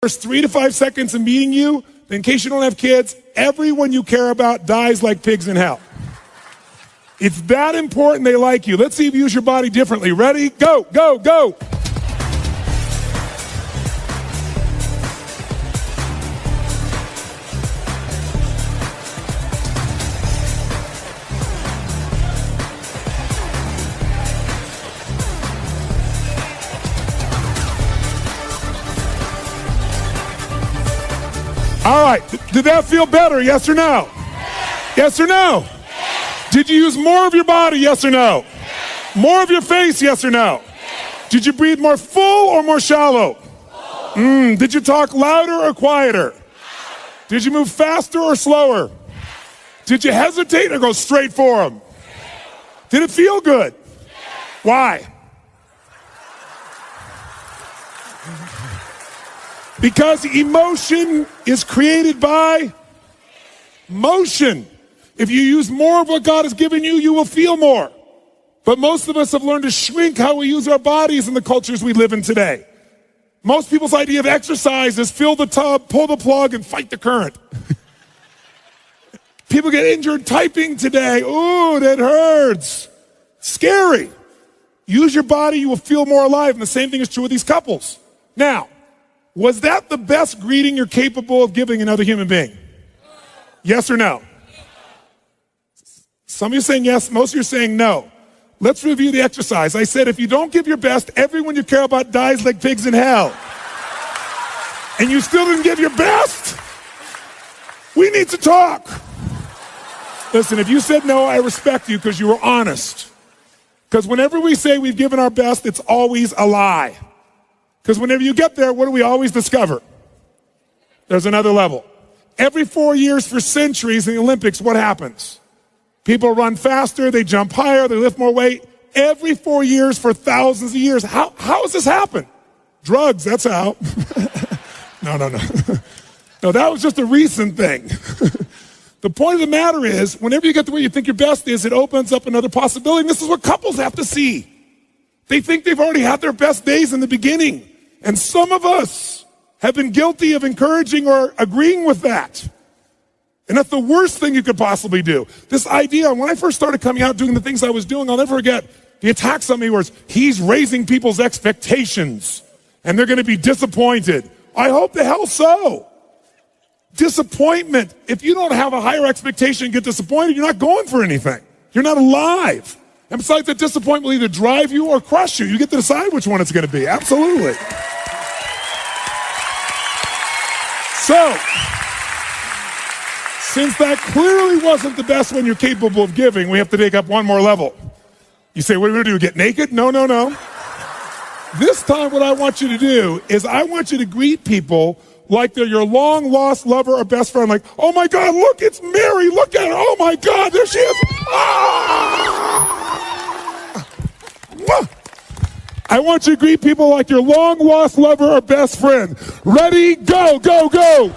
first 3 to 5 seconds of meeting you, in case you don't have kids, everyone you care about dies like pigs in hell. It's that important they like you. Let's see if you use your body differently. Ready? Go, go, go. All right, did that feel better, yes or no? Yes or no? Did you use more of your body, yes or no? More of your face, yes or no? Did you breathe more full or more shallow? Did you talk louder or quieter? Did you move faster or slower? Did you hesitate or go straight for them? Did it feel good? Why? Because emotion is created by motion. If you use more of what God has given you, you will feel more. But most of us have learned to shrink how we use our bodies in the cultures we live in today. Most people's idea of exercise is fill the tub, pull the plug, and fight the current. People get injured typing today. Ooh, that hurts. Scary. Use your body, you will feel more alive. And the same thing is true with these couples. Now, was that the best greeting you're capable of giving another human being? Yes or no? Some of you are saying yes, most of you are saying no. Let's review the exercise. I said if you don't give your best, everyone you care about dies like pigs in hell. And you still didn't give your best? We need to talk. Listen, if you said no, I respect you because you were honest. Because whenever we say we've given our best, it's always a lie. Because whenever you get there, what do we always discover? There's another level. Every 4 years for centuries in the Olympics, what happens? People run faster, they jump higher, they lift more weight. Every 4 years for thousands of years. How has this happened? Drugs, that's how. No. No, that was just a recent thing. The point of the matter is, whenever you get to where you think your best is, it opens up another possibility. And this is what couples have to see. They think they've already had their best days in the beginning. And some of us have been guilty of encouraging or agreeing with that. And that's the worst thing you could possibly do. This idea, when I first started coming out doing the things I was doing, I'll never forget, the attacks on me was, he's raising people's expectations and they're going to be disappointed. I hope the hell so. Disappointment. If you don't have a higher expectation and get disappointed, you're not going for anything. You're not alive. And besides, that disappointment will either drive you or crush you. You get to decide which one it's going to be. Absolutely. So, since that clearly wasn't the best one you're capable of giving, we have to take up one more level. You say, what are we going to do, get naked? No. This time what I want you to do is I want you to greet people like they're your long-lost lover or best friend. Like, oh my God, look, it's Mary. Look at her. Oh my God, there she is. Ah! I want you to greet people like your long-lost lover or best friend. Ready, go, go, go.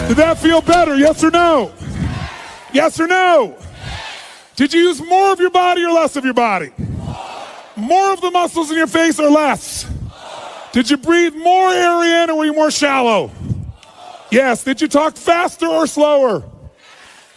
Did that feel better, yes or no? Yes or no? Did you use more of your body or less of your body? More of the muscles in your face or less? Did you breathe more air in or were you more shallow? Yes. Did you talk faster or slower?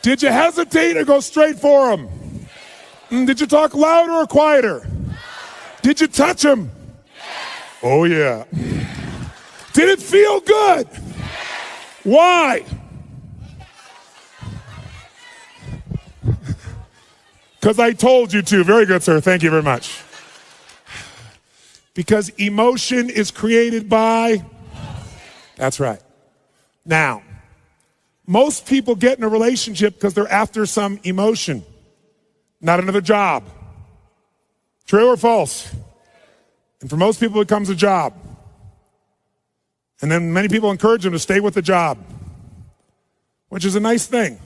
Did you hesitate or go straight for them? Did you talk louder or quieter? Did you touch them? Oh yeah. Did it feel good? Why? Because I told you to. Very good, sir. Thank you very much. Because emotion is created by... That's right. Now, most people get in a relationship because they're after some emotion, not another job. True or false? And for most people, it becomes a job. And then many people encourage them to stay with the job, which is a nice thing.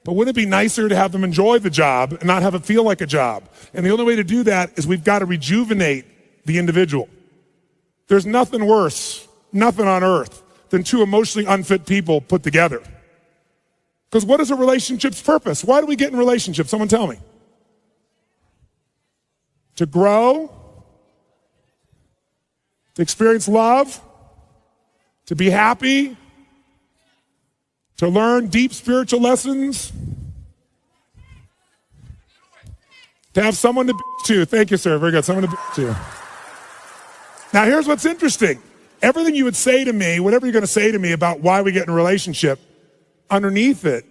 But wouldn't it be nicer to have them enjoy the job and not have it feel like a job? And the only way to do that is we've got to rejuvenate the individual. There's nothing worse, nothing on earth, than two emotionally unfit people put together. Because what is a relationship's purpose? Why do we get in relationships? Someone tell me. To grow, to experience love, to be happy, to learn deep spiritual lessons, to have someone to be to. Thank you, sir. Very good. Someone to be to. Now, here's what's interesting. Everything you would say to me, whatever you're going to say to me about why we get in a relationship, underneath it,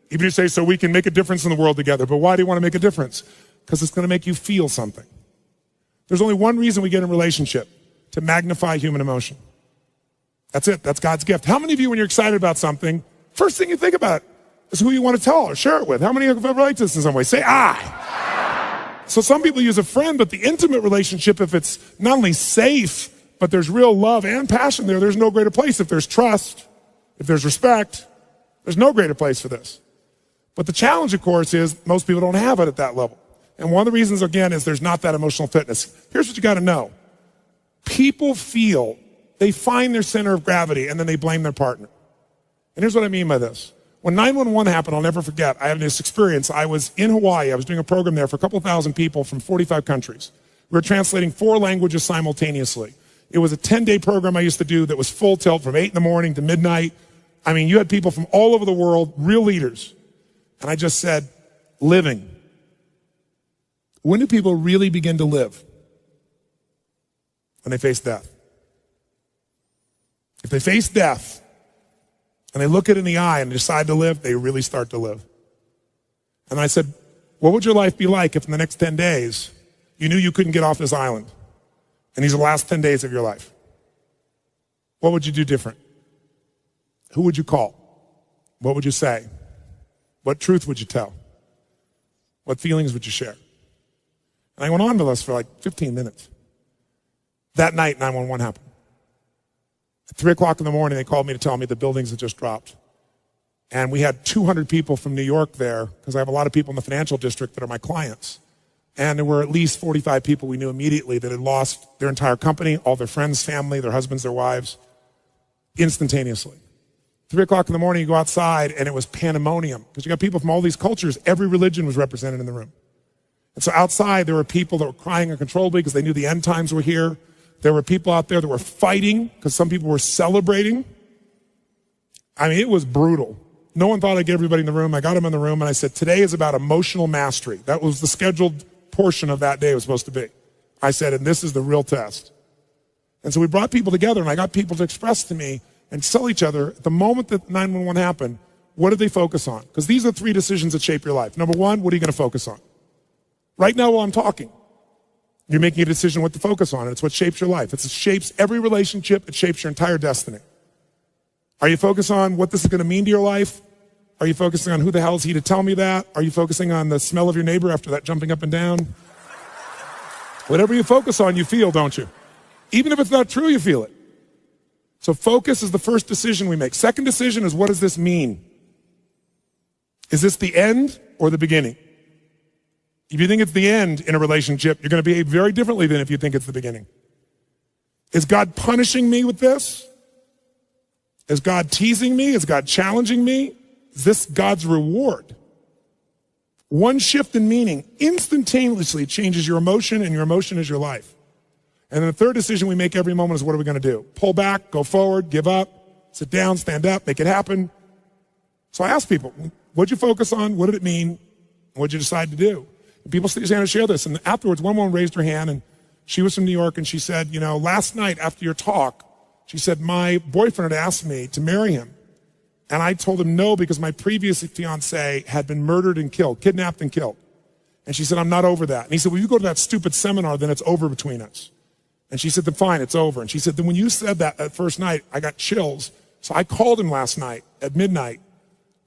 even if you say, so we can make a difference in the world together. But why do you want to make a difference? Because it's going to make you feel something. There's only one reason we get in a relationship: to magnify human emotion. That's it. That's God's gift. How many of you, when you're excited about something, first thing you think about is who you want to tell or share it with? How many of you relate to this in some way? Say, I. So some people use a friend, but the intimate relationship, if it's not only safe, but there's real love and passion there, there's no greater place. If there's trust, if there's respect, there's no greater place for this. But the challenge, of course, is most people don't have it at that level. And one of the reasons, again, is there's not that emotional fitness. Here's what you got to know. People feel they find their center of gravity and then they blame their partner. And here's what I mean by this. When 911 happened, I'll never forget, I had this experience. I was in Hawaii. I was doing a program there for a couple thousand people from 45 countries. We were translating 4 languages simultaneously. It was a 10-day program I used to do that was full tilt from 8 in the morning to midnight. I mean, you had people from all over the world, real leaders. And I just said, living. When do people really begin to live? When they face death. If they face death and they look it in the eye and decide to live, they really start to live. And I said, what would your life be like if in the next 10 days you knew you couldn't get off this island and these are the last 10 days of your life? What would you do different? Who would you call? What would you say? What truth would you tell? What feelings would you share? And I went on with us for like 15 minutes. That night, 911 happened. At 3 o'clock in the morning, they called me to tell me the buildings had just dropped. And we had 200 people from New York there, because I have a lot of people in the financial district that are my clients. And there were at least 45 people we knew immediately that had lost their entire company, all their friends, family, their husbands, their wives, instantaneously. 3 o'clock in the morning, you go outside, and it was pandemonium, because you got people from all these cultures. Every religion was represented in the room. And so outside, there were people that were crying uncontrollably because they knew the end times were here. There were people out there that were fighting because some people were celebrating. I mean, it was brutal. No one thought I'd get everybody in the room. I got them in the room, and I said, today is about emotional mastery. That was the scheduled portion of that day it was supposed to be. I said, and this is the real test. And so we brought people together, and I got people to express to me and tell each other, at the moment that 911 happened, what did they focus on? Because these are 3 decisions that shape your life. Number 1, what are you going to focus on? Right now while I'm talking, you're making a decision what to focus on, and it's what shapes your life. It shapes every relationship. It shapes your entire destiny. Are you focused on what this is going to mean to your life? Are you focusing on who the hell is he to tell me that? Are you focusing on the smell of your neighbor after that jumping up and down? Whatever you focus on, you feel, don't you? Even if it's not true, you feel it. So focus is the first decision we make. Second decision is, what does this mean? Is this the end or the beginning? If you think it's the end in a relationship, you're going to behave very differently than if you think it's the beginning. Is God punishing me with this? Is God teasing me? Is God challenging me? Is this God's reward? One shift in meaning instantaneously changes your emotion, and your emotion is your life. And then the third decision we make every moment is, what are we going to do? Pull back, go forward, give up, sit down, stand up, make it happen. So I ask people, what'd you focus on? What did it mean? What'd you decide to do? And people stand and share this. And afterwards, one woman raised her hand, and she was from New York, and she said, you know, last night after your talk, she said, my boyfriend had asked me to marry him. And I told him no, because my previous fiance had been murdered and killed, kidnapped and killed. And she said, I'm not over that. And he said, well, you go to that stupid seminar, then it's over between us. And she said, then fine, it's over. And she said, then when you said that first night, I got chills. So I called him last night at midnight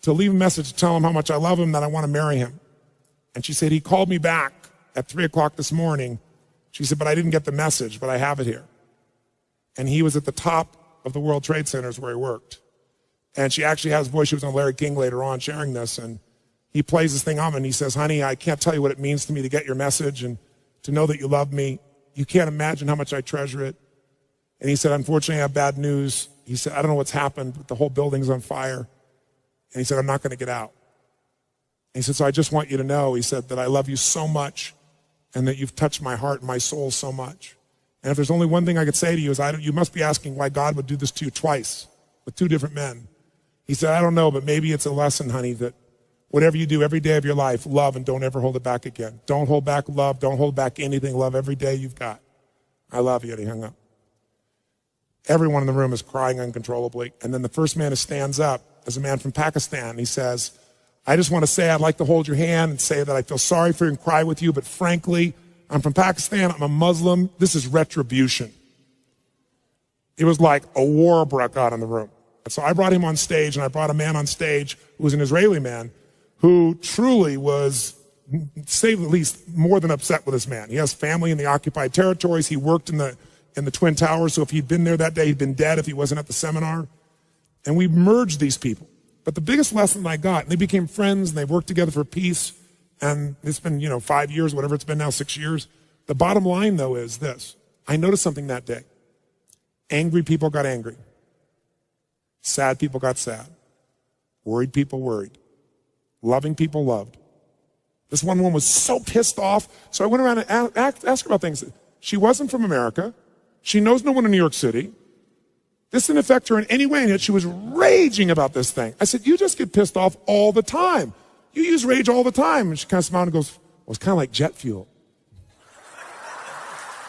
to leave a message to tell him how much I love him, that I want to marry him. And she said, he called me back at 3 o'clock this morning. She said, but I didn't get the message, but I have it here. And he was at the top of the World Trade Centers where he worked. And she actually has his voice. She was on Larry King later on sharing this. And he plays this thing on, and he says, honey, I can't tell you what it means to me to get your message and to know that you love me. You can't imagine how much I treasure it. And he said, unfortunately, I have bad news. He said, I don't know what's happened, but the whole building's on fire. And he said, I'm not going to get out. And he said, so I just want you to know, he said, that I love you so much and that you've touched my heart and my soul so much. And if there's only one thing I could say to you is, you must be asking why God would do this to you twice with two different men. He said, I don't know, but maybe it's a lesson, honey, that whatever you do every day of your life, love and don't ever hold it back again. Don't hold back love. Don't hold back anything. Love every day you've got. I love you. And he hung up. Everyone in the room is crying uncontrollably. And then the first man who stands up is a man from Pakistan. He says, I just want to say I'd like to hold your hand and say that I feel sorry for you and cry with you, but frankly, I'm from Pakistan. I'm a Muslim. This is retribution. It was like a war broke out in the room. And so I brought him on stage, and I brought a man on stage who was an Israeli man who truly was, to say the least, more than upset with this man. He has family in the occupied territories. He worked in the Twin Towers, so if he'd been there that day, he'd been dead if he wasn't at the seminar. And we merged these people. But the biggest lesson I got, and they became friends, and they worked together for peace, and it's been, 5 years, whatever it's been now, 6 years. The bottom line, though, is this. I noticed something that day. Angry people got angry. Sad people got sad. Worried people worried. Loving people loved. This one woman was so pissed off, so I went around and asked her about things. She wasn't from America. She knows no one in New York City. This didn't affect her in any way, and yet she was raging about this thing. I said, you just get pissed off all the time. You use rage all the time. And she kind of smiled and goes, well, it's kind of like jet fuel.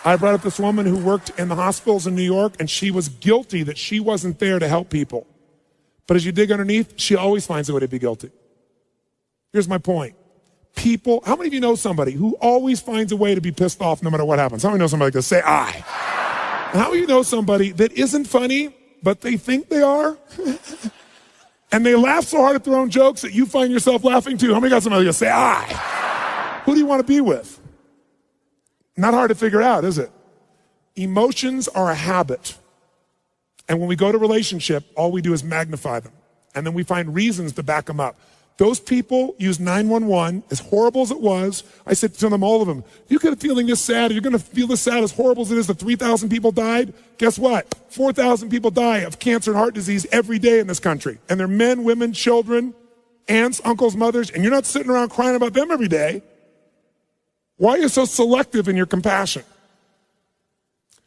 I brought up this woman who worked in the hospitals in New York, and she was guilty that she wasn't there to help people. But as you dig underneath, she always finds a way to be guilty. Here's my point. People, how many of you know somebody who always finds a way to be pissed off no matter what happens? How many know somebody like this? Say, I. And how many of you know somebody that isn't funny, but they think they are? And they laugh so hard at their own jokes that you find yourself laughing too. How many got somebody like this? Say, I. Who do you want to be with? Not hard to figure out, is it? Emotions are a habit. And when we go to relationship, all we do is magnify them. And then we find reasons to back them up. Those people use 911, as horrible as it was. I said to them, all of them, you could be feeling this sad, you're going to feel this sad, as horrible as it is that 3,000 people died. Guess what? 4,000 people die of cancer and heart disease every day in this country. And they're men, women, children, aunts, uncles, mothers, and you're not sitting around crying about them every day. Why are you so selective in your compassion?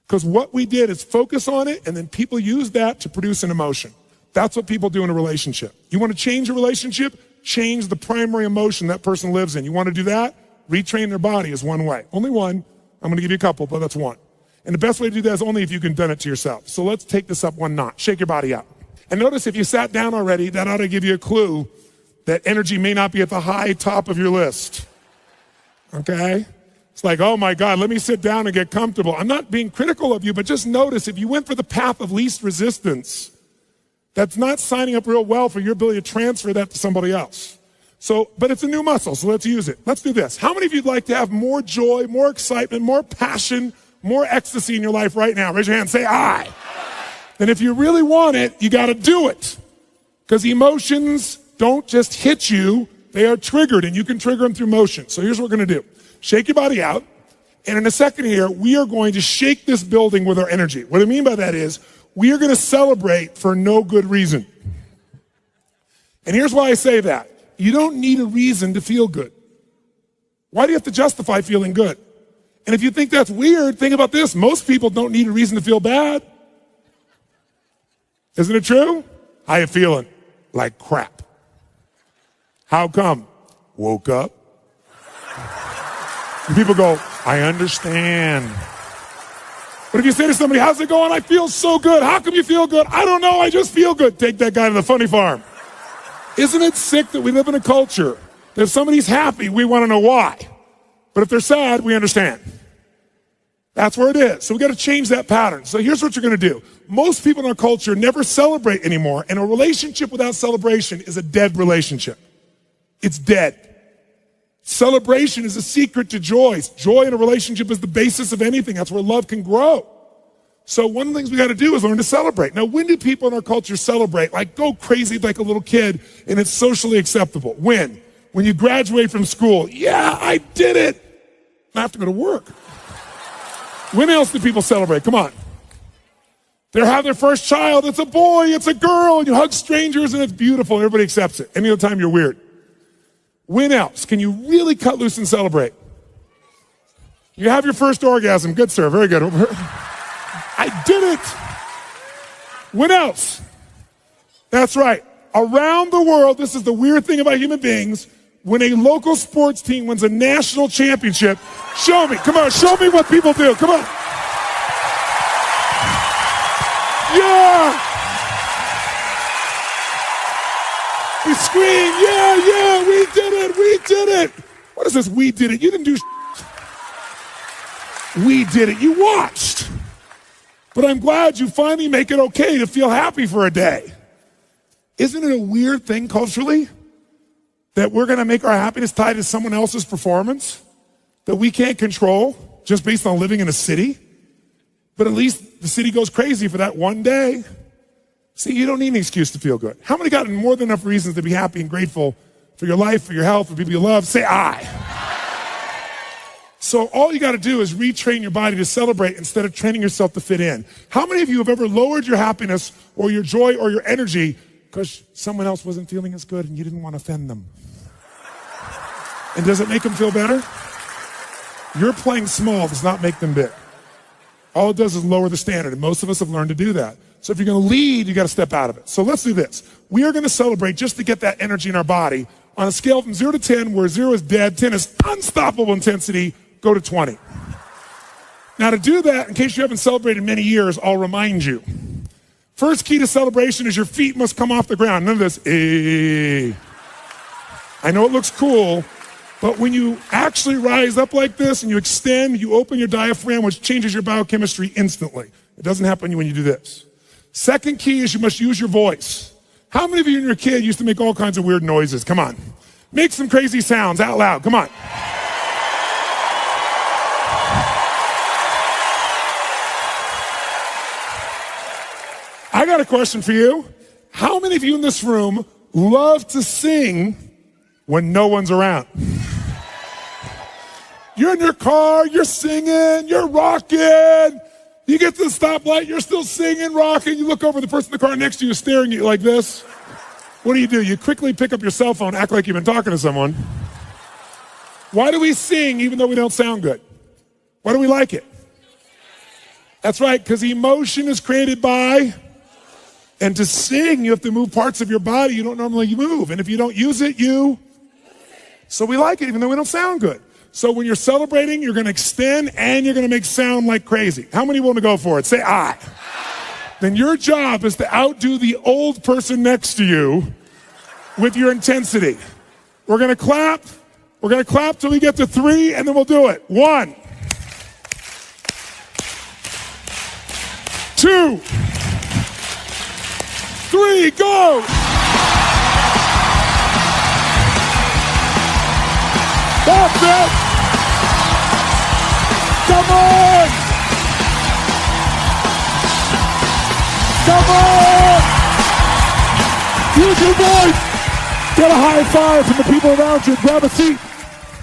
Because what we did is focus on it, and then people use that to produce an emotion. That's what people do in a relationship. You want to change a relationship? Change the primary emotion that person lives in. You want to do that? Retrain their body is one way. Only one. I'm going to give you a couple, but that's one. And the best way to do that is only if you can do it to yourself. So let's take this up one notch. Shake your body out. And notice if you sat down already, that ought to give you a clue that energy may not be at the high top of your list. Okay? It's like, oh my God, let me sit down and get comfortable. I'm not being critical of you, but just notice if you went for the path of least resistance, that's not signing up real well for your ability to transfer that to somebody else. So, but it's a new muscle, so let's use it. Let's do this. How many of you'd like to have more joy, more excitement, more passion, more ecstasy in your life right now? Raise your hand, say I. And if you really want it, you got to do it. Because emotions don't just hit you, they are triggered, and you can trigger them through motion. So here's what we're going to do. Shake your body out, and in a second here, we are going to shake this building with our energy. What I mean by that is, we are going to celebrate for no good reason. And here's why I say that. You don't need a reason to feel good. Why do you have to justify feeling good? And if you think that's weird, think about this. Most people don't need a reason to feel bad. Isn't it true? How you feeling? Like crap. How come? Woke up. And people go, I understand. But if you say to somebody, how's it going? I feel so good. How come you feel good? I don't know. I just feel good. Take that guy to the funny farm. Isn't it sick that we live in a culture that if somebody's happy, we want to know why. But if they're sad, we understand. That's where it is. So we got to change that pattern. So here's what you're going to do. Most people in our culture never celebrate anymore. And a relationship without celebration is a dead relationship. It's dead. Celebration is a secret to joy. Joy in a relationship is the basis of anything. That's where love can grow. So one of the things we got to do is learn to celebrate. Now, when do people in our culture celebrate? Like go crazy like a little kid and it's socially acceptable. When? When you graduate from school. Yeah, I did it. I have to go to work. When else do people celebrate? Come on. They have their first child. It's a boy, it's a girl, and you hug strangers, and it's beautiful. Everybody accepts it. Any other time, you're weird. When else can you really cut loose and celebrate? You have your first orgasm. Good, sir. Very good. I did it. When else? That's right. Around the world, this is the weird thing about human beings, when a local sports team wins a national championship, show me. Come on, show me what people do. Come on. Yeah! We scream, yeah, we did it. What is this, we did it? You didn't do We did it, you watched. But I'm glad you finally make it okay to feel happy for a day. Isn't it a weird thing culturally that we're gonna make our happiness tied to someone else's performance that we can't control just based on living in a city? But at least the city goes crazy for that one day. See, you don't need an excuse to feel good. How many got more than enough reasons to be happy and grateful for your life, for your health, for people you love? Say I. So all you gotta do is retrain your body to celebrate instead of training yourself to fit in. How many of you have ever lowered your happiness or your joy or your energy because someone else wasn't feeling as good and you didn't want to offend them? And does it make them feel better? Your playing small does not make them big. All it does is lower the standard, and most of us have learned to do that. So if you're gonna lead, you gotta step out of it. So let's do this. We are gonna celebrate just to get that energy in our body. On a scale from 0 to 10, where 0 is dead, 10 is unstoppable intensity, go to 20. Now to do that, in case you haven't celebrated in many years, I'll remind you. First key to celebration is your feet must come off the ground. None of this, I know it looks cool, but when you actually rise up like this and you extend, you open your diaphragm, which changes your biochemistry instantly. It doesn't happen when you do this. Second key is you must use your voice. How many of you when you were a kid used to make all kinds of weird noises? Come on. Make some crazy sounds out loud. Come on. I got a question for you. How many of you in this room love to sing when no one's around? You're in your car, you're singing, you're rocking. You get to the stoplight, you're still singing, rocking. You look over, the person in the car next to you is staring at you like this. What do? You quickly pick up your cell phone, act like you've been talking to someone. Why do we sing even though we don't sound good? Why do we like it? That's right, because emotion is created by, and to sing, you have to move parts of your body you don't normally move. And if you don't use it, so we like it even though we don't sound good. So when you're celebrating, you're gonna extend and you're gonna make sound like crazy. How many want to go for it? Say I. Then your job is to outdo the old person next to you with your intensity. We're gonna clap till we get to 3, and then we'll do it. 1, 2, 3, go! That's it! Come on! Come on! Use your voice! Get a high five from the people around you. Grab a seat.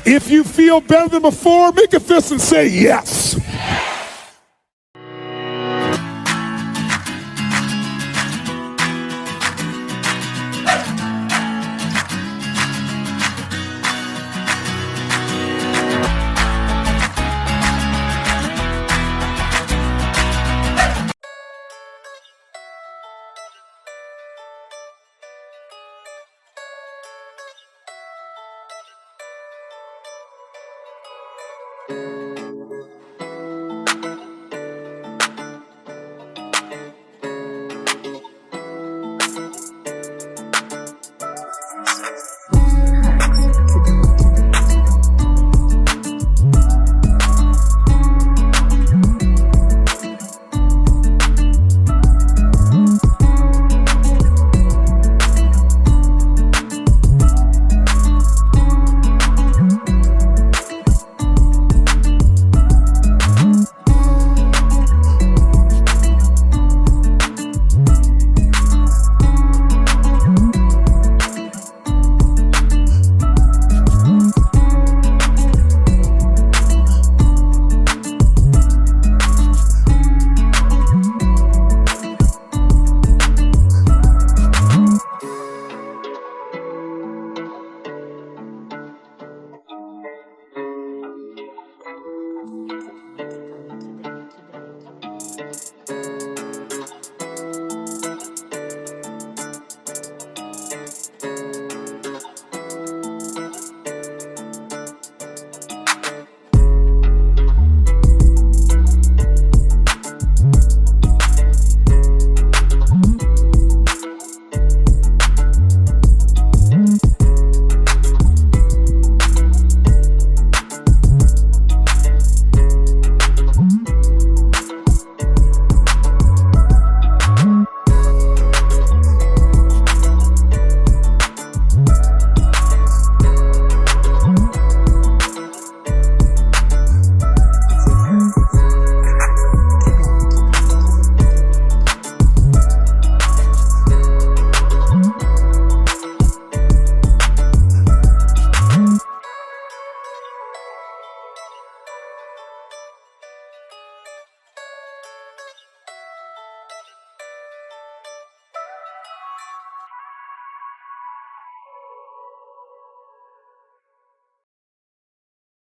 If you feel better than before, make a fist and say yes.